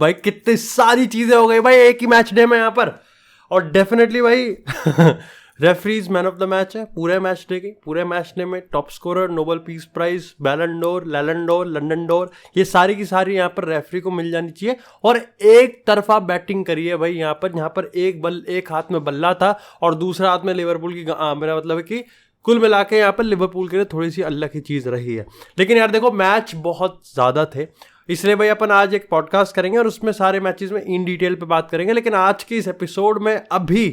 भाई कितनी सारी चीजें हो गई भाई एक ही मैच डे में यहाँ पर। और डेफिनेटली भाई referees man of the match है पूरे मैच डे की। पूरे मैच डे में top scorer, Nobel peace prize, Ballon d'Or, लैलन डोर, लंदन डोर, ये सारी की सारी यहाँ पर रेफरी को मिल जानी चाहिए। और एक तरफा बैटिंग करी है भाई यहाँ पर एक हाथ में बल्ला था और दूसरा हाथ में लिवरपूल की, मेरा मतलब है कि कुल मिला के यहाँ पर लिवरपूल के लिए थोड़ी सी अल्लाह की चीज़ रही है। लेकिन यार देखो मैच बहुत ज़्यादा थे, इसलिए भाई अपन आज एक पॉडकास्ट करेंगे और उसमें सारे मैचेस में इन डिटेल पे बात करेंगे। लेकिन आज के इस एपिसोड में अभी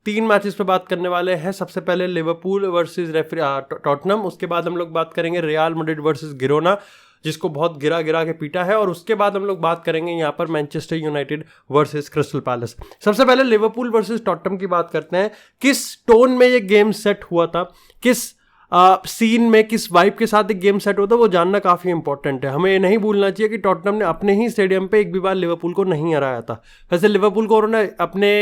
3 मैचेस पे बात करने वाले हैं। सबसे पहले लिवरपूल वर्सेस टॉटनम, उसके बाद हम लोग बात करेंगे रियल मैड्रिड वर्सेस गिरोना जिसको बहुत गिरा के पीटा है, और उसके बाद हम लोग बात करेंगे यहाँ पर Manchester United versus crystal palace. सबसे पहले लिवरपूल वर्सेस टॉटनम की बात करते हैं। किस टोन में ये गेम सेट हुआ था, किस सीन में, किस वाइब के साथ एक गेम सेट होता है, वो जानना काफ़ी इंपॉर्टेंट है। हमें ये नहीं भूलना चाहिए कि टॉटनम ने अपने ही स्टेडियम पे एक भी बार लिवरपूल को नहीं हराया था। वैसे लिवरपूल को उन्होंने अपने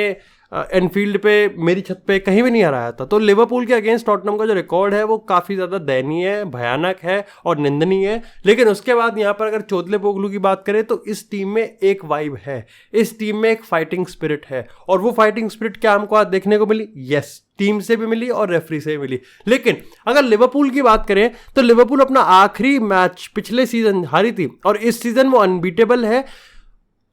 एनफील्ड पे, मेरी छत पे कहीं भी नहीं हराया था। तो लिवरपूल के अगेंस्ट टॉटनम का जो रिकॉर्ड है वो काफ़ी ज़्यादा दयनीय है, भयानक है और निंदनीय है। लेकिन उसके बाद यहाँ पर अगर चोदलेपोगलू की बात करें तो इस टीम में एक वाइब है, इस टीम में एक फाइटिंग स्पिरिट है। और वो फाइटिंग स्पिरिट क्या हमको आज देखने को मिली? यस, टीम से भी मिली और रेफरी से भी मिली। लेकिन अगर लिवरपूल की बात करें तो लिवरपूल अपना आखिरी मैच पिछले सीजन हारी थी और इस सीजन वो अनबीटेबल है।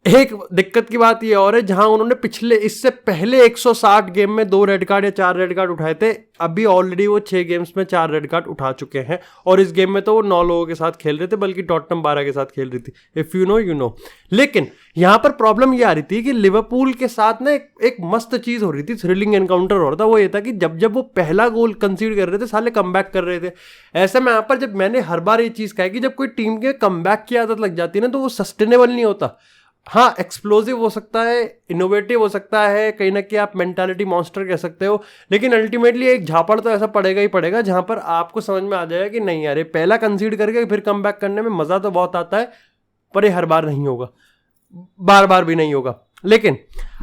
एक दिक्कत की बात ये और है, जहां उन्होंने इससे पहले 160 गेम में 2 रेड कार्ड या 4 रेड कार्ड उठाए थे, अभी ऑलरेडी वो 6 गेम्स में 4 रेड कार्ड उठा चुके हैं। और इस गेम में तो वो 9 लोगों के साथ खेल रहे थे, बल्कि टॉटनम 12 के साथ खेल रही थी। If you know you know. लेकिन यहां पर प्रॉब्लम ये आ रही थी कि लिवरपूल के साथ ना एक मस्त चीज हो रही थी, थ्रिलिंग एनकाउंटर हो रहा था। वो ये था कि जब वो पहला गोल कंसीड कर रहे थे, साले कमबैक कर रहे थे। ऐसे में यहाँ पर जब मैंने हर बार ये चीज कहा कि जब कोई टीम के कमबैक की आदत लग जाती है ना तो वो सस्टेनेबल नहीं होता। हाँ, एक्सप्लोसिव हो सकता है, इनोवेटिव हो सकता है, कहीं ना कहीं आप मेंटालिटी मॉन्स्टर कह सकते हो, लेकिन अल्टीमेटली एक झापड़ तो ऐसा पड़ेगा ही पड़ेगा जहां पर आपको समझ में आ जाएगा कि नहीं यार, ये पहला कंसीड करके फिर कम बैक करने में मज़ा तो बहुत आता है, पर ये हर बार नहीं होगा, बार बार भी नहीं होगा। लेकिन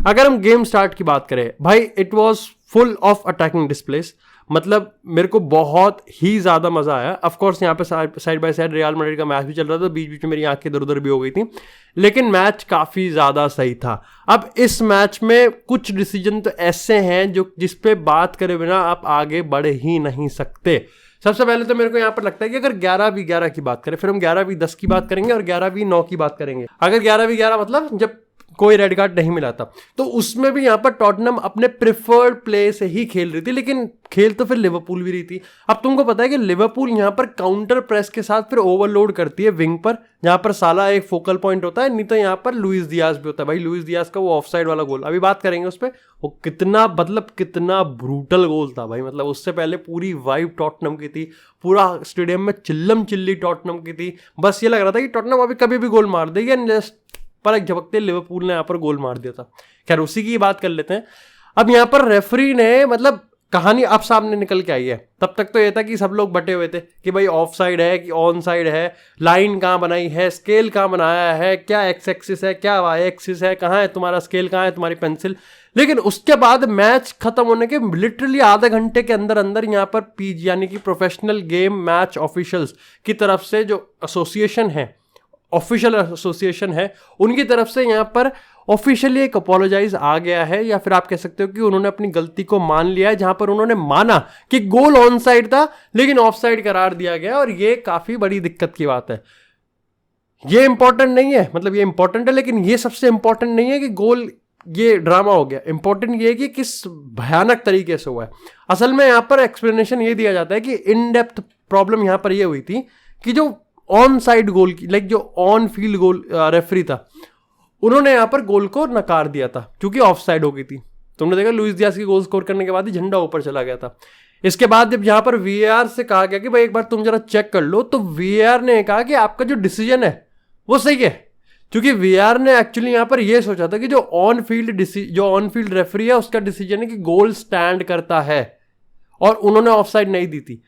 अगर हम गेम स्टार्ट की बात करें भाई, it was full of attacking displace. मतलब मेरे को बहुत ही ज़्यादा मज़ा आया। ऑफकोर्स यहाँ पे side by side real Madrid का मैच भी चल रहा था, बीच बीच में मेरी आंखें इधर उधर भी हो गई थी, लेकिन मैच काफ़ी ज़्यादा सही था। अब इस मैच में कुछ डिसीजन तो ऐसे हैं जो जिस पे बात करे बिना आप आगे बढ़ ही नहीं सकते। सबसे पहले तो मेरे को यहाँ पर लगता है कि अगर 11v11 की बात करें, फिर हम 11v10 की बात करेंगे और 11v9 की बात करेंगे। अगर 11v11 मतलब जब कोई रेड कार्ड नहीं मिला था, तो उसमें भी यहाँ पर टॉटनम अपने प्रिफर्ड प्ले से ही खेल रही थी, लेकिन खेल तो फिर लिवरपूल भी रही थी। अब तुमको पता है कि लिवरपूल यहाँ पर काउंटर प्रेस के साथ फिर ओवरलोड करती है विंग पर, जहाँ पर साला एक फोकल पॉइंट होता है, नहीं तो यहाँ पर लुइस डियाज भी होता है। भाई लुइस डियाज का वो ऑफसाइड वाला गोल, अभी बात करेंगे उस पर, वो कितना ब्रूटल गोल था भाई। मतलब उससे पहले पूरी वाइब टॉटनम की थी, पूरा स्टेडियम में चिल्लम चिल्ली टॉटनम की थी। बस ये लग रहा था कि टॉटनम अभी कभी भी गोल मार देगी, एंड जस्ट पर एक झपकते लिवरपूल ने यहाँ पर गोल मार दिया था। खैर उसी की बात कर लेते हैं। अब यहाँ पर रेफरी ने, मतलब कहानी अब सामने निकल के आई है। तब तक तो ये था कि सब लोग बटे हुए थे कि भाई ऑफ साइड है कि ऑन साइड है, लाइन कहाँ बनाई है, स्केल कहाँ बनाया है, क्या एक्स एक्सिस है, क्या वाई एक्सिस है, कहाँ है तुम्हारा स्केल, कहाँ है तुम्हारी पेंसिल। लेकिन उसके बाद मैच खत्म होने के लिटरली आधे घंटे के अंदर अंदर यहाँ पर पीजी यानी कि प्रोफेशनल गेम मैच ऑफिशियल्स की तरफ से जो एसोसिएशन है, ऑफिशियल एसोसिएशन है, उनकी तरफ से यहाँ पर ऑफिशियली एक अपोलोजाइज आ गया है, या फिर आप कह सकते हो कि उन्होंने अपनी गलती को मान लिया है, जहां पर उन्होंने माना कि गोल ऑन साइड था लेकिन ऑफ साइड करार दिया गया। और ये काफी बड़ी दिक्कत की बात है। ये इंपॉर्टेंट नहीं है, मतलब ये इंपॉर्टेंट है, लेकिन ये सबसे इंपॉर्टेंट नहीं है कि गोल ये ड्रामा हो गया। इंपॉर्टेंट ये है कि किस भयानक तरीके से हुआ है। असल में यहाँ पर एक्सप्लेनेशन ये दिया जाता है कि इन डेप्थ प्रॉब्लम यहाँ पर ये हुई थी कि जो ऑन साइड गोल की, लाइक जो ऑन फील्ड गोल रेफरी था, उन्होंने यहाँ पर गोल को नकार दिया था क्योंकि ऑफ साइड हो गई थी। तुमने देखा लुइस डियाज की गोल स्कोर करने के बाद ही झंडा ऊपर चला गया था। इसके बाद जब यहाँ पर वीएआर से कहा गया कि भाई एक बार तुम जरा चेक कर लो, तो वीएआर ने कहा कि आपका जो डिसीजन है वो सही है, क्योंकि वीआर ने एक्चुअली यहाँ पर यह सोचा था कि जो ऑन फील्ड रेफरी है उसका डिसीजन है कि गोल स्टैंड करता है, और उन्होंने ऑफ साइड नहीं दी थी।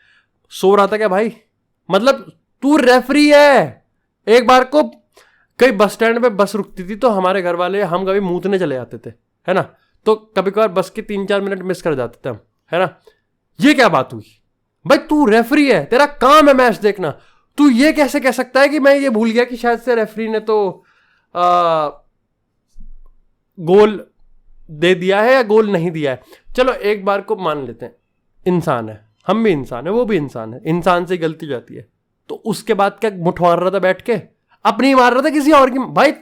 सो रहा था क्या भाई? मतलब तू रेफरी है। एक बार को कई बस स्टैंड पे बस रुकती थी तो हमारे घर वाले, हम कभी मूतने चले जाते थे, है ना, तो कभी कभार बस के 3-4 मिनट मिस कर जाते थे हम, है ना। ये क्या बात हुई भाई? तू रेफरी है, तेरा काम है मैच देखना, तू ये कैसे कह सकता है कि मैं ये भूल गया कि शायद से रेफरी ने तो गोल दे दिया है या गोल नहीं दिया है। चलो एक बार को मान लेते हैं, इंसान है, हम भी इंसान है, वो भी इंसान है, इंसान से गलती जाती है, तो उसके बाद क्या मुठ मार रहा था बैठ के? अपनी मार रहा था किसी और की? भाई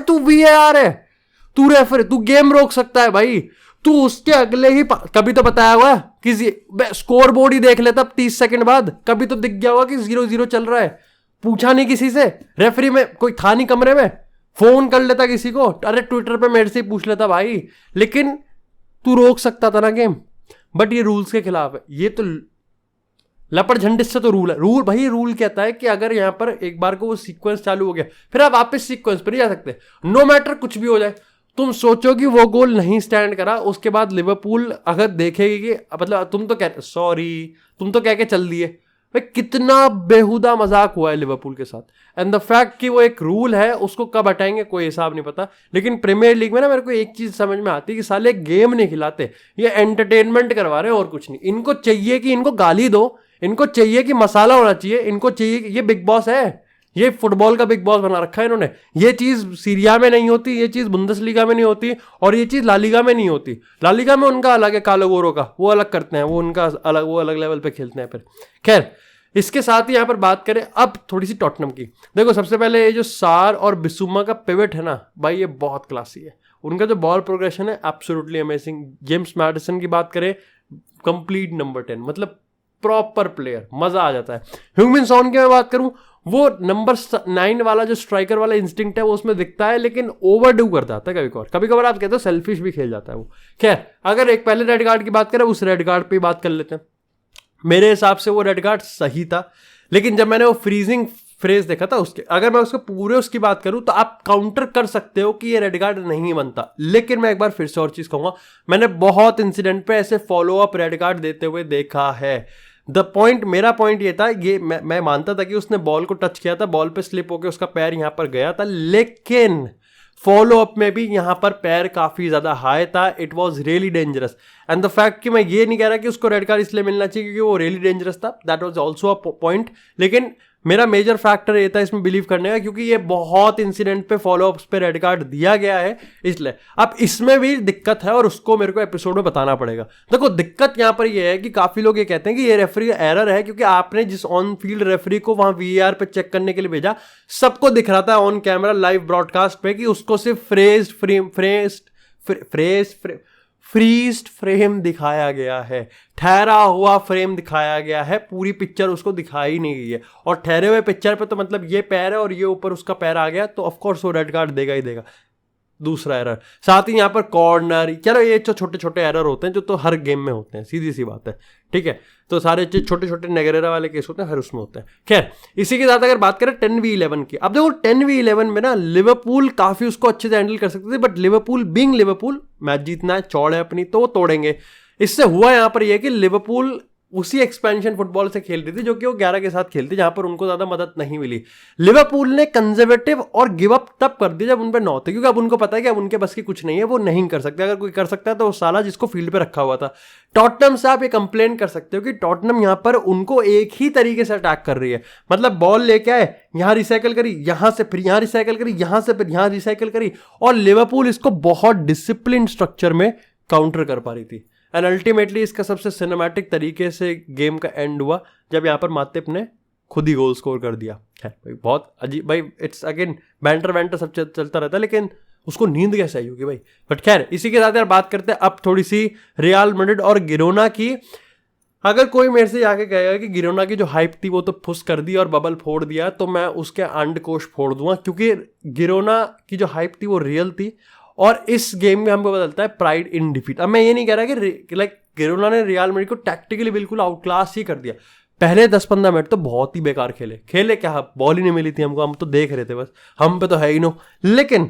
तू VAR है, तू रेफरी, तू गेम रोक सकता है भाई। तू उसके अगले ही कभी तो बताया हुआ किसी स्कोर बोर्ड ही देख लेता 30 सेकंड बाद, कभी तो दिख गया होगा कि 0-0 चल रहा है, पूछा नहीं किसी से? रेफरी में कोई था नहीं कमरे में, फोन कर लेता किसी को, अरे ट्विटर पे मेरे से ही पूछ लेता भाई। लेकिन तू रोक सकता था ना गेम, बट ये रूल्स के खिलाफ है। ये तो लपड़ झंडिस से तो रूल है। रूल भाई, रूल कहता है कि अगर यहां पर एक बार को वो सीक्वेंस चालू हो गया, फिर आप वापस सीक्वेंस पर नहीं जा सकते, नो मैटर कुछ भी हो जाए। तुम सोचो कि वो गोल नहीं स्टैंड करा, उसके बाद लिवरपूल अगर देखेगी कि मतलब तुम तो कह के चल दिए भाई, कितना बेहुदा मजाक हुआ है लिवरपूल के साथ। एंड द फैक्ट कि वो एक रूल है, उसको कब हटाएंगे कोई हिसाब नहीं पता। लेकिन प्रीमियर लीग में ना मेरे को एक चीज समझ में आती है कि साले गेम नहीं खिलाते, ये एंटरटेनमेंट करवा रहे हैं और कुछ नहीं। इनको चाहिए कि इनको गाली दो, इनको चाहिए कि मसाला होना चाहिए, इनको चाहिए कि ये बिग बॉस है, ये फुटबॉल का बिग बॉस बना रखा है इन्होंने। ये चीज सीरिया में नहीं होती, ये चीज बुंदेसलीगा में नहीं होती, और ये चीज लालीगा में नहीं होती। लालीगा में उनका अलग है, कालो गोरो का वो अलग करते हैं, वो उनका अलग, वो अलग लेवल पे खेलते हैं। फिर खैर, इसके साथ ही यहां पर बात करें अब थोड़ी सी टॉटनम की। देखो सबसे पहले ये जो सार और बिसुमा का पिवट है ना भाई, ये बहुत क्लासी है। उनका जो बॉल प्रोग्रेशन है एब्सोल्युटली अमेजिंग। जेम्स मैडिसन की बात करें, कंप्लीट नंबर 10, मतलब प्रॉपर प्लेयर, मजा आ जाता है। ह्यूमिन सॉन की मैं बात करूं, वो नंबर 9 वाला जो स्ट्राइकर वाला इंस्टिंक्ट है वो उसमें दिखता है, लेकिन ओवरडू कर जाता है कभी कभार आप कहते हो सेल्फिश भी खेल जाता है वो। खैर, अगर एक पहले रेड कार्ड की बात करें, उस रेड कार्ड पे बात कर लेते हैं। मेरे हिसाब से वो रेड कार्ड सही था, लेकिन जब मैंने वो फ्रीजिंग फ्रेज देखा था उसके, अगर मैं उसके पूरे उसकी बात करूं तो आप काउंटर कर सकते हो कि ये रेड कार्ड नहीं बनता। लेकिन मैं एक बार फिर से और चीज कहूंगा, मैंने बहुत इंसिडेंट पे ऐसे फॉलो अप रेड कार्ड देते हुए देखा है। मेरा पॉइंट ये था, ये मैं मानता था कि उसने बॉल को टच किया था, बॉल पे स्लिप होकर उसका पैर यहां पर गया था, लेकिन फॉलो अप में भी यहां पर पैर काफी ज्यादा हाई था। It was really dangerous. And the fact कि मैं ये नहीं कह रहा कि उसको रेड कार्ड इसलिए मिलना चाहिए क्योंकि वो रियली डेंजरस था, that was also a point. लेकिन मेरा मेजर फैक्टर ये था इसमें बिलीव करने का, क्योंकि ये बहुत इंसिडेंट पे फॉलो अप्स पे रेड कार्ड दिया गया है, इसलिए अब इसमें भी दिक्कत है और उसको मेरे को एपिसोड में बताना पड़ेगा। देखो दिक्कत यहां पर ये है कि काफी लोग ये कहते हैं कि ये रेफरी का एरर है, क्योंकि आपने जिस ऑन फील्ड रेफरी को वहां VAR पे चेक करने के लिए भेजा, सबको दिख रहा था ऑन कैमरा लाइव ब्रॉडकास्ट पे कि उसको सिर्फ फ्रीज्ड फ्रेम दिखाया गया है, ठहरा हुआ फ्रेम दिखाया गया है, पूरी पिक्चर उसको दिखाई नहीं गई है। और ठहरे हुए पिक्चर पे तो मतलब ये पैर है और ये ऊपर उसका पैर आ गया, तो ऑफकोर्स वो रेड कार्ड देगा ही देगा। दूसरा एरर, साथ ही यहाँ पर कॉर्नर, चलो ये जो छोटे छोटे एरर होते हैं जो तो हर गेम में होते हैं, सीधी सी बात है, ठीक है। तो सारे छोटे छोटे नेगरेरा वाले केस होते हैं, हर उसमें होते हैं। खैर, इसी के साथ अगर बात करें 10v11 की, अब देखो 10v11 में ना लिवरपूल काफी उसको अच्छे से हैंडल कर सकते थे, but Liverpool being Liverpool, match जीतना है, चौड़ है अपनी, तो वो तोड़ेंगे। इससे हुआ यहाँ पर यह कि लिवरपूल उसी एक्सपेंशन फुटबॉल से खेल रही थी जो कि वो 11 के साथ खेलती, जहां पर उनको ज्यादा मदद नहीं मिली। लिवरपूल ने कंजर्वेटिव और गिव अप तब कर दिया जब उन पे 9 थे, क्योंकि अब उनको पता है कि अब उनके बस की कुछ नहीं है, वो नहीं कर सकते। अगर कोई कर सकता है तो वो साला जिसको फील्ड पे रखा हुआ था। टॉटनम से आप ये कंप्लेन कर सकते हो कि टॉटनम यहां पर उनको एक ही तरीके से अटैक कर रही है, मतलब बॉल लेके आए, यहां रिसाइकल करी, यहां से फिर यहां रिसाइकल करी, यहां से फिर यहां रिसाइकल करी, और लिवरपूल इसको बहुत डिसिप्लिन स्ट्रक्चर में काउंटर कर पा रही थी। एंड अल्टीमेटली इसका सबसे सिनेमैटिक तरीके से गेम का एंड हुआ जब यहाँ पर मातिप ने खुद ही गोल स्कोर कर दिया। है भाई बहुत अजीब भाई, इट्स अगेन बैंटर वैंटर सब चलता रहता है, लेकिन उसको नींद कैसे आई होगी भाई। बट खैर, इसी के साथ यार बात करते हैं अब थोड़ी सी रियल मैड्रिड और गिरोना की। अगर कोई मेरे से जाके कहेगा कि गिरोना की जो हाइप थी वो तो फुस कर दी और बबल फोड़ दिया, तो मैं उसके अंडकोश फोड़ दूंगा, क्योंकि गिरोना की जो हाइप थी वो रियल थी। और इस गेम में हमको बदलता है प्राइड इन डिफीट। अब मैं ये नहीं कह रहा कि लाइक गिरोना ने रियल मैड्रिड को टैक्टिकली बिल्कुल आउटक्लास ही कर दिया। पहले 10-15 मिनट तो बहुत ही बेकार खेले क्या, बॉल ही नहीं मिली थी हमको, हम तो देख रहे थे बस, हम पे तो है ही नो। लेकिन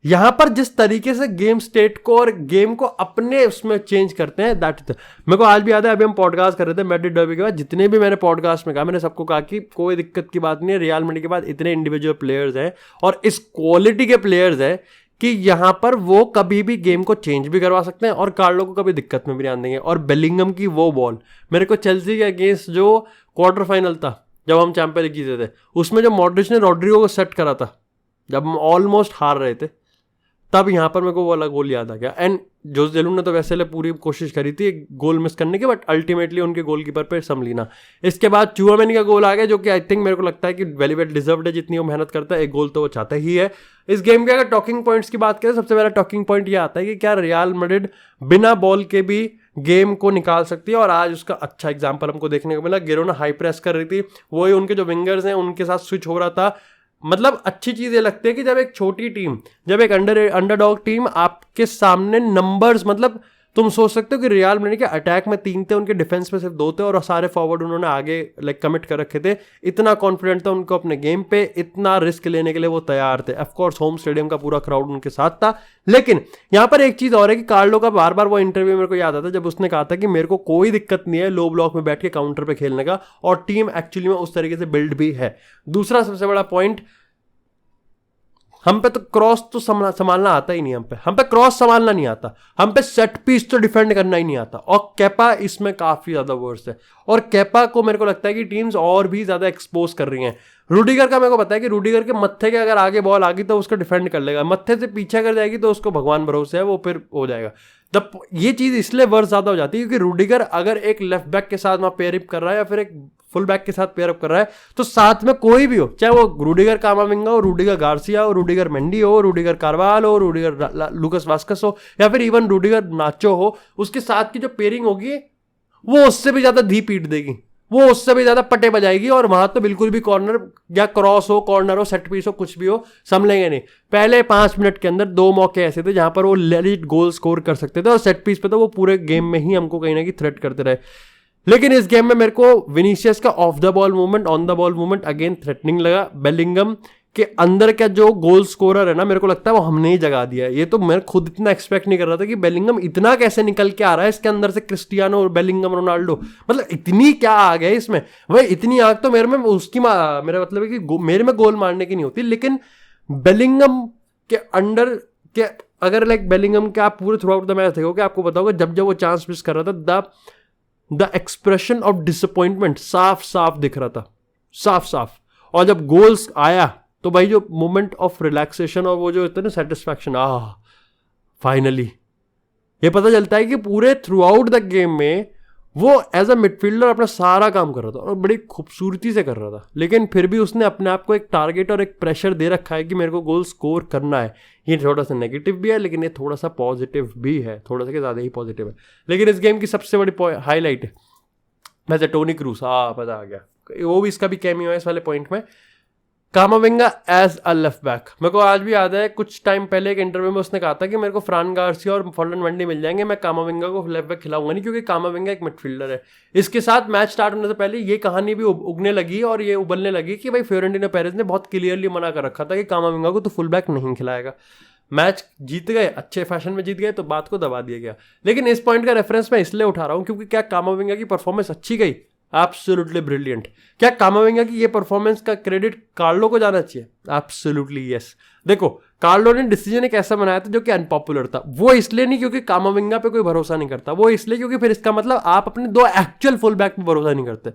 यहां पर जिस तरीके से गेम स्टेट को और गेम को अपने उसमें चेंज करते हैं, दैट मेरे को आज भी याद है। अभी हम पॉडकास्ट कर रहे थे मैड्रिड डर्बी के बाद, जितने भी मैंने पॉडकास्ट में कहा, मैंने सबको कहा कि कोई दिक्कत की बात नहीं है, रियल मैड्रिड के बाद इतने इंडिविजुअल प्लेयर्स हैं और इस क्वालिटी के प्लेयर्स हैं कि यहां पर वो कभी भी गेम को चेंज भी करवा सकते हैं और कार्लो को कभी दिक्कत में भी नहीं आने देंगे। और बेलिंगम की वो बॉल, मेरे को चेल्सी के अगेंस्ट जो क्वार्टर फाइनल था जब हम चैंपियन लीग जीते थे, उसमें जो मॉड्रिच ने रॉड्रिगो को सेट करा था, जब हम ऑलमोस्ट हार रहे थे, तब यहाँ पर मेरे को वो वाला गोल याद आ गया। एंड जोस जेलू ने तो वैसे पूरी कोशिश करी थी गोल मिस करने की, बट अल्टीमेटली उनके गोलकीपर पे संभली। इसके बाद चुआमेनी का गोल आ गया, जो कि आई थिंक मेरे को लगता है कि वेरी वेल डिजर्व्ड है। जितनी वो मेहनत करता है, एक गोल तो वो चाहता ही है। इस गेम के अगर टॉकिंग पॉइंट्स की बात करें, सबसे पहला टॉकिंग पॉइंट ये आता है कि क्या रियल मैड्रिड बिना बॉल के भी गेम को निकाल सकती है, और आज उसका अच्छा एग्जाम्पल हमको देखने को मिला। गिरोना हाई प्रेस कर रही थी, वही उनके जो विंगर्स हैं उनके साथ स्विच हो रहा था। मतलब अच्छी चीज ये लगती है कि जब एक छोटी टीम, जब एक अंडरडॉग टीम आपके सामने नंबर्स, मतलब तुम सोच सकते हो कि रियल मैड्रिड के अटैक में 3 थे, उनके डिफेंस में सिर्फ 2 थे, और सारे फॉरवर्ड उन्होंने आगे कमिट कर रखे थे। इतना कॉन्फिडेंट था उनको अपने गेम पे, इतना रिस्क लेने के लिए वो तैयार थे। ऑफ कोर्स होम स्टेडियम का पूरा क्राउड उनके साथ था। लेकिन यहाँ पर एक चीज और है कि कार्लो का बार बार वो इंटरव्यू मेरे को याद आता, जब उसने कहा था कि मेरे को कोई दिक्कत नहीं है लो ब्लॉक में बैठ के काउंटर पे खेलने का, और टीम एक्चुअली में उस तरीके से बिल्ड भी है। दूसरा सबसे बड़ा पॉइंट, हम पे तो क्रॉस तो संभालना आता ही नहीं, हम पे क्रॉस संभालना नहीं आता, हम पे सेट पीस तो डिफेंड करना ही नहीं आता, और केपा इसमें काफी ज्यादा वर्स है। और केपा को मेरे को लगता है कि टीम्स और भी ज्यादा एक्सपोज कर रही हैं। रूडिगर का मेरे को पता है कि रूडिगर के मत्थे के अगर आगे बॉल आ गई तो उसको डिफेंड कर लेगा, मत्थे से पीछे अगर जाएगी तो उसको भगवान भरोसे है, वो फिर हो जाएगा। तब ये चीज इसलिए वर्स ज्यादा हो जाती है क्योंकि रूडिगर अगर एक लेफ्ट बैक के साथ वहां पेयर अप कर रहा है या फिर एक फुल बैक के साथ पेयर अप कर रहा है, तो साथ में कोई भी हो, चाहे वो रूडिगर कामाविंगा हो, रूडिगर गार्सिया हो, रूडिगर मेंडी हो, रूडिगर कार्वाल हो, रूडिगर लुकास वास्कस हो, या फिर इवन रूडिगर नाचो हो, उसके साथ की जो पेयरिंग होगी वो उससे भी ज्यादा धी पीट देगी, वो उससे भी ज्यादा पटे बजाएगी, और वहां तो बिल्कुल भी कॉर्नर या क्रॉस हो, कॉर्नर हो, सेट पीस हो, कुछ भी हो, संभलेंगे नहीं। पहले 5 मिनट के अंदर 2 मौके ऐसे थे जहां पर वो लेजिट गोल स्कोर कर सकते थे, और सेट पीस पे तो वो पूरे गेम में ही हमको कहीं ना कहीं थ्रेट करते रहे। लेकिन इस गेम में मेरे को विनीसियस का of the ball movement, on the ball movement again threatening लगा। बेलिंगम के अंदर का जो गोल स्कोरर है ना, मेरे को लगता है वो हमने ही जगा दिया है। ये तो मैं खुद इतना एक्सपेक्ट नहीं कर रहा था कि बेलिंगम इतना कैसे निकल के आ रहा है इसके अंदर से, क्रिस्टियानो और बेलिंगम रोनाल्डो, मतलब इतनी क्या आ गया इसमें। वही इतनी आग तो मेरे में उसकी मेरा मतलब है कि मेरे में गोल मारने की नहीं होती, लेकिन बेलिंगम के अंडर के अगर बेलिंगम के आप पूरे थ्रू आउट द मैच देखोगे, आपको बताओगे जब जब वो चांस मिस कर रहा था, द एक्सप्रेशन ऑफ डिसअपॉइंटमेंट साफ साफ दिख रहा था, साफ साफ। और जब गोल्स आया तो भाई जो मोमेंट ऑफ रिलैक्सेशन और वो जो इतना सेटिस्फैक्शन, फाइनली ये पता चलता है कि पूरे थ्रू आउट द गेम में वो एज अ मिडफील्डर अपना सारा काम कर रहा था और बड़ी खूबसूरती से कर रहा था। लेकिन फिर भी उसने अपने आप को एक टारगेट और एक प्रेशर दे रखा है कि मेरे को गोल स्कोर करना है। ये थोड़ा सा नेगेटिव भी है, लेकिन ये थोड़ा सा पॉजिटिव भी है, थोड़ा सा ज़्यादा ही पॉजिटिव है। लेकिन इस गेम की सबसे बड़ी हाईलाइट है वैसे टोनी क्रूस, पता आ गया, वो भी इसका भी कैमियो है इस वाले पॉइंट में। Camavinga as a left back, मेरे को आज भी याद है कुछ टाइम पहले एक इंटरव्यू में उसने कहा था कि मेरे को फ्रान गार्सिया और फर्लन वेंडी मिल जाएंगे, मैं कामाविंगा को लेफ्ट बैक खिलाऊंगा नहीं, क्योंकि कामाविंगा एक मिडफील्डर है। इसके साथ मैच स्टार्ट होने से पहले ये कहानी भी उगने लगी और ये उबलने लगी कि भाई फ्लोरेंटिनो पेरेज ने बहुत क्लियरली मना कर रखा था कि कामाविंगा को तो फुल बैक नहीं खिलाएगा। मैच जीत गए, अच्छे फैशन में जीत गए, तो बात को दबा दिया गया। लेकिन इस पॉइंट का रेफरेंस मैं इसलिए उठा रहा हूँ क्योंकि क्या कामाविंगा की परफॉर्मेंस अच्छी गई? Absolutely brilliant. क्या कामाविंगा की ये परफॉर्मेंस का क्रेडिट कार्लो को जाना चाहिए? Absolutely yes. देखो कार्लो ने डिसीजन एक ऐसा बनाया था जो कि अनपॉपुलर था, वो इसलिए नहीं क्योंकि कामाविंगा पे कोई भरोसा नहीं करता, वो इसलिए क्योंकि फिर इसका मतलब आप अपने 2 एक्चुअल फुल बैक पे भरोसा नहीं करते।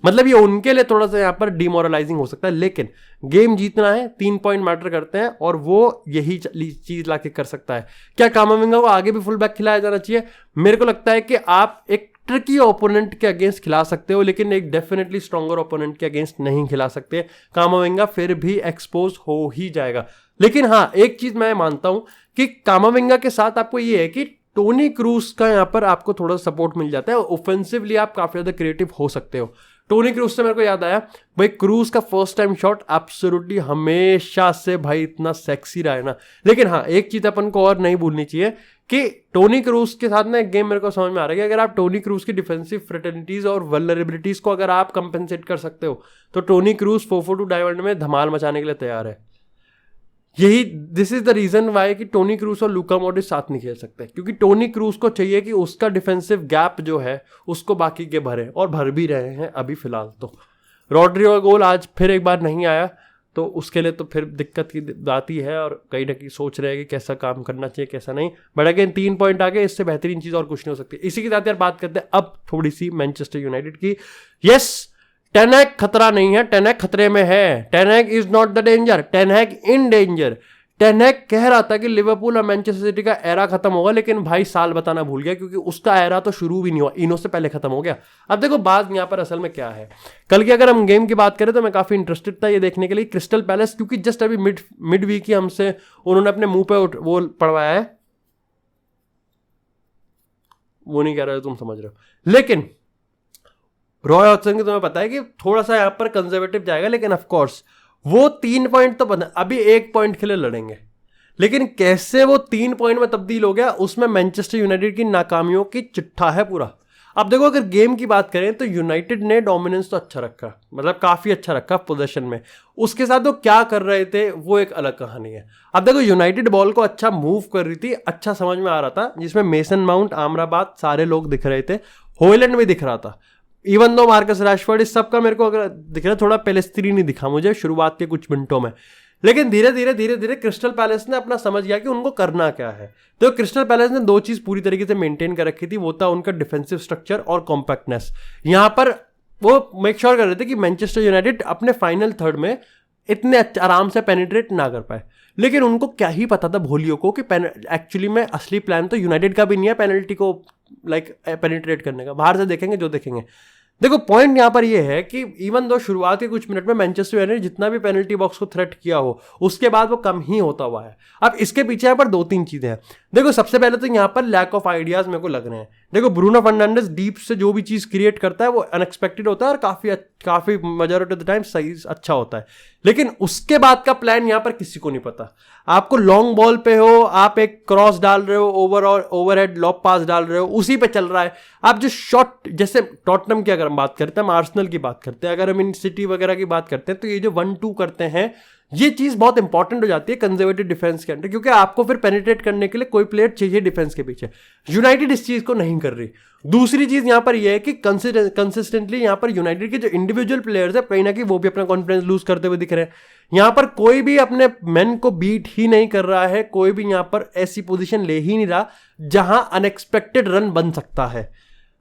मतलब ये उनके लिए थोड़ा सा यहाँ पर डिमोरलाइजिंग हो सकता है, लेकिन गेम जीतना है, 3 पॉइंट मैटर करते हैं और वो यही चीज लाके कर सकता है। क्या कामाविंगा को आगे भी फुल बैक खिलाया जाना चाहिए? मेरे को लगता है कि आप एक ट्रिकी ओपोनेंट के अगेंस्ट खिला सकते हो, लेकिन एक डेफिनेटली स्ट्रॉन्गर ओपोनेंट के अगेंस्ट नहीं खिला सकते। कामाविंगा फिर भी एक्सपोज हो ही जाएगा। लेकिन हाँ, एक चीज मैं मानता हूं कि कामाविंगा के साथ आपको ये है कि टोनी क्रूस का यहाँ पर आपको थोड़ा सपोर्ट मिल जाता है, ऑफेंसिवली आप काफी ज्यादा क्रिएटिव हो सकते हो। टोनी क्रूस से मेरे को याद आया भाई, क्रूस का फर्स्ट टाइम शॉट एब्सोल्युटली हमेशा से भाई इतना सेक्सी रहा है ना। लेकिन हाँ, एक चीज अपन को और नहीं भूलनी चाहिए कि टोनी क्रूस के साथ ना एक गेम मेरे को समझ में आ रहा है कि अगर आप टोनी क्रूस की डिफेंसिव फ्रेटर्निटीज और वल्नरेबिलिटीज को अगर आप कंपेंसेट कर सकते हो, तो टोनी क्रूस 442 डायमंड में धमाल मचाने के लिए तैयार है। यही this is the reason why कि टोनी क्रूस और लूका मॉड्रिच साथ नहीं खेल सकते, क्योंकि टोनी क्रूस को चाहिए कि उसका डिफेंसिव गैप जो है उसको बाकी के भरे, और भर भी रहे हैं अभी फिलहाल। तो रॉड्रिगो का गोल आज फिर एक बार नहीं आया, तो उसके लिए तो फिर दिक्कत की बात ही है, और कहीं ना कहीं सोच रहे हैं कि कैसा काम करना चाहिए कैसा नहीं। बट अगेन 3 पॉइंट आ गए, इससे बेहतरीन चीज़ और कुछ नहीं हो सकती। इसी के साथ यार बात करते हैं अब थोड़ी सी मैनचेस्टर यूनाइटेड की। यस, टेन हैग खतरा नहीं है, टेन हैग खतरे में है, ten Hag is not the danger, ten Hag in danger. Ten Hag कह रहा था कि लिवरपूल और मैनचेस्टर सिटी का एरा खत्म होगा, लेकिन भाई साल बताना भूल गया, क्योंकि उसका एरा तो शुरू भी नहीं हुआ, इनो से पहले खत्म हो गया। अब देखो बात यहाँ पर असल में क्या है, कल की अगर हम गेम की बात करें तो मैं काफी इंटरेस्टेड था ये देखने के लिए, क्रिस्टल पैलेस, क्योंकि जस्ट अभी मिड वीक ही हमसे उन्होंने अपने मुंह पे वो पढ़वाया है, वो नहीं कह रहे हो तुम समझ रहे हो, लेकिन रॉय हॉटसन की तुम्हें पता है कि थोड़ा सा यहां पर कंजर्वेटिव जाएगा, लेकिन ऑफ कोर्स वो 3 पॉइंट तो बना, अभी 1 पॉइंट के लिए लड़ेंगे, लेकिन कैसे वो 3 पॉइंट में तब्दील हो गया, उसमें मैनचेस्टर यूनाइटेड की नाकामियों की चिट्ठा है पूरा। अब देखो अगर गेम की बात करें तो यूनाइटेड ने डोमिनेंस तो अच्छा रखा, मतलब काफी अच्छा रखा पोजीशन में, उसके साथ वो क्या कर रहे थे वो एक अलग कहानी है। अब देखो यूनाइटेड बॉल को अच्छा मूव कर रही थी, अच्छा समझ में आ रहा था, जिसमें मेसन माउंट, आमराबाद सारे लोग दिख रहे थे, हॉयलैंड भी दिख रहा था, इवन दो मार्कस रैशफोर्ड, इस सब का मेरे को अगर दिख रहा है, थोड़ा पेलेस्ट्री नहीं दिखा मुझे शुरुआत के कुछ मिनटों में, लेकिन धीरे धीरे क्रिस्टल पैलेस ने अपना समझ गया कि उनको करना क्या है। तो क्रिस्टल पैलेस ने 2 चीज पूरी तरीके से मेंटेन कर रखी थी, वो था उनका डिफेंसिव स्ट्रक्चर और कॉम्पैक्टनेस। यहां पर वो मेक श्योर कर रहे थे कि मैनचेस्टर यूनाइटेड अपने फाइनल थर्ड में इतने आराम से पेनिट्रेट ना कर पाए, लेकिन उनको क्या ही पता था भोलियों को कि एक्चुअली में असली प्लान तो यूनाइटेड का भी नहीं है पेनल्टी को पेनिट्रेट करने का, बाहर से देखेंगे जो देखेंगे। देखो पॉइंट यहां पर ये है कि इवन दो शुरुआत के कुछ मिनट में मैनचेस्टर यूनाइटेड जितना भी पेनल्टी बॉक्स को थ्रेट किया हो, उसके बाद वो कम ही होता हुआ है। अब इसके पीछे यहाँ पर 2-3 चीजें हैं। देखो सबसे पहले तो यहाँ पर लैक ऑफ आइडियाज मेरे को लग रहे हैं। देखो ब्रूनो फर्नांडिस डीप से जो भी चीज क्रिएट करता है वो अनएक्सपेक्टेड होता है और काफी मेजॉरिटी ऑफ द टाइम सही अच्छा होता है, लेकिन उसके बाद का प्लान यहाँ पर किसी को नहीं पता। आपको लॉन्ग बॉल पे हो, आप एक क्रॉस डाल रहे हो, ओवरहेड लॉब पास डाल रहे हो, उसी पे चल रहा है। आप जो शॉट, जैसे टॉटनम की अगर हम बात करते हैं, हम आर्सेनल की बात करते हैं, अगर हम इन सिटी वगैरह की बात करते हैं, तो ये जो 1-2 करते हैं, ये चीज बहुत इंपॉर्टेंट हो जाती है कंजर्वेटिव डिफेंस के अंदर, क्योंकि आपको फिर पेनिट्रेट करने के लिए कोई प्लेयर चाहिए डिफेंस के पीछे। यूनाइटेड इस चीज को नहीं कर रही। दूसरी चीज यहां पर यह है कि कंसिस्टेंटली यहां पर यूनाइटेड के जो इंडिविजुअल प्लेयर्स है, कहीं ना कहीं वो भी अपना कॉन्फिडेंस लूज करते हुए दिख रहे हैं। यहां पर कोई भी अपने मैन को बीट ही नहीं कर रहा है, कोई भी यहां पर ऐसी पोजीशन ले ही नहीं रहा जहां अनएक्सपेक्टेड रन बन सकता है।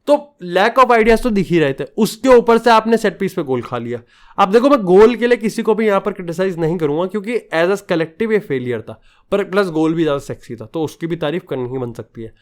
तो लैक ऑफ आइडियाज तो दिख ही रहे थे, उसके ऊपर से आपने सेट पीस पे गोल खा लिया। अब देखो मैं गोल के लिए किसी को भी यहां पर क्रिटिसाइज नहीं करूंगा, क्योंकि एज अ कलेक्टिव ये फेलियर था, पर प्लस गोल भी ज्यादा सेक्सी था, तो उसकी भी तारीफ करनी ही बन सकती है।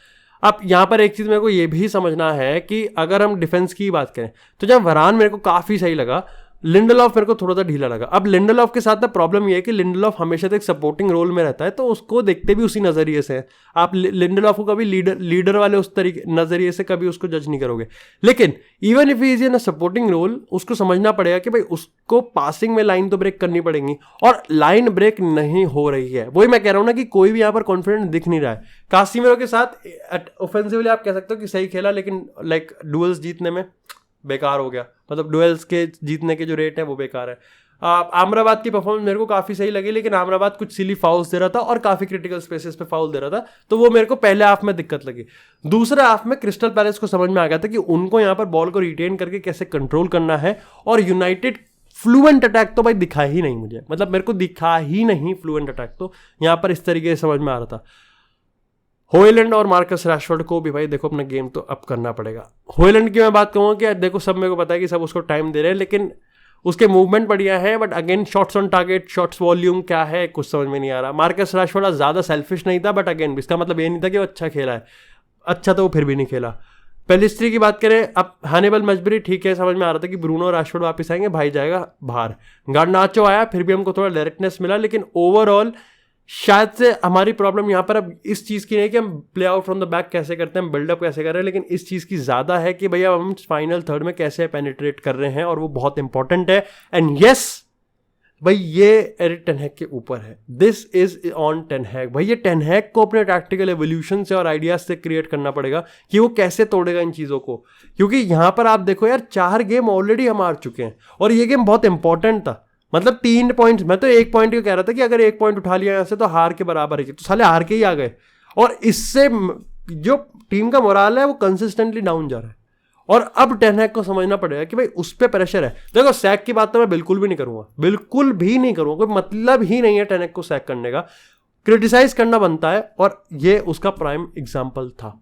अब यहां पर एक चीज मेरे को ये भी समझना है कि अगर हम डिफेंस की बात करें तो जब वरान मेरे को काफी सही लगा, लिंडलॉफ मेरे को थोड़ा सा ढीला लगा। अब लिंडलॉफ के साथ ना प्रॉब्लम ये है कि लिंडलॉफ हमेशा एक सपोर्टिंग रोल में रहता है, तो उसको देखते भी उसी नजरिए से है। आप लिंडलॉफ को कभी लीडर वाले उस तरीके नजरिए से कभी उसको जज नहीं करोगे, लेकिन even if is in a supporting role, उसको समझना पड़ेगा कि भाई उसको पासिंग में लाइन तो ब्रेक करनी पड़ेगी, और लाइन ब्रेक नहीं हो रही है। वही मैं कह रहा हूं ना कि कोई भी यहाँ पर कॉन्फिडेंट दिख नहीं रहा है। कासिमिरो के साथ ऑफेंसिवली आप कह सकते हो कि सही खेला, लेकिन डुअल्स जीतने में बेकार हो गया, मतलब डुएल्स के जीतने के जो रेट है वो बेकार है। आमराबाद की परफॉर्मेंस मेरे को काफी सही लगी, लेकिन आमराबाद कुछ सिली फाउल्स दे रहा था और काफी क्रिटिकल स्पेसेस पे फाउल दे रहा था, तो वो मेरे को पहले हाफ में दिक्कत लगी। दूसरे हाफ में क्रिस्टल पैलेस को समझ में आ गया था कि उनको यहाँ पर बॉल को रिटेन करके कैसे कंट्रोल करना है, और यूनाइटेड फ्लुएंट अटैक तो भाई दिखा ही नहीं मुझे, मतलब मेरे को दिखा ही नहीं फ्लुएंट अटैक, तो यहाँ पर इस तरीके से समझ में आ रहा था। हॉयलैंड और मार्कस रैशफोर्ड को भी भाई देखो अपना गेम तो अप करना पड़ेगा। हॉयलैंड की मैं बात कहूँगा कि देखो सब मेरे को पता है कि सब उसको टाइम दे रहे हैं, लेकिन उसके मूवमेंट बढ़िया है, but again shots on target, shots volume क्या है कुछ समझ में नहीं आ रहा। मार्कस रैशफोर्ड ज़्यादा सेल्फिश नहीं था, बट अगेन इसका मतलब ये नहीं था कि वो अच्छा खेला है, अच्छा तो वो फिर भी नहीं खेला। पेलिस्ट्री की बात करें, अब हैनिबल मजबरी ठीक है, समझ में आ रहा था कि ब्रूनो और रैशफोर्ड वापस आएंगे, भाई जाएगा बाहर। गार्नाचो आया, फिर भी हमको थोड़ा डायरेक्टनेस मिला, लेकिन ओवरऑल शायद से हमारी प्रॉब्लम यहाँ पर अब इस चीज़ की नहीं कि हम play out from the back कैसे करते हैं, बिल्डअप कैसे कर रहे हैं, लेकिन इस चीज़ की ज़्यादा है कि भैया हम फाइनल थर्ड में कैसे पेनिट्रेट कर रहे हैं, और वो बहुत इंपॉर्टेंट है। एंड यस भाई ये एरिक टेन हैग के ऊपर है, दिस इज ऑन टेन हैग। भाई ये टेन हैग को अपने टैक्टिकल एवोल्यूशन से और आइडियाज से क्रिएट करना पड़ेगा कि वो कैसे तोड़ेगा इन चीज़ों को, क्योंकि यहाँ पर आप देखो यार 4 गेम ऑलरेडी हम हार चुके हैं, और ये गेम बहुत इंपॉर्टेंट था, मतलब 3 पॉइंट्स, मैं तो 1 पॉइंट का कह रहा था कि अगर 1 पॉइंट उठा लिया यहाँ से तो हार के बराबर है, तो साले हार के ही आ गए, और इससे जो टीम का मोराल है वो कंसिस्टेंटली डाउन जा रहा है। और अब टेन हैग को समझना पड़ेगा कि भाई उस पर प्रेशर है। देखो सैक की बात तो मैं बिल्कुल भी नहीं करूंगा, बिल्कुल भी नहीं करूंगा, कोई मतलब ही नहीं है टेन हैग को सैक करने का, क्रिटिसाइज करना बनता है, और ये उसका प्राइम एग्जाम्पल था।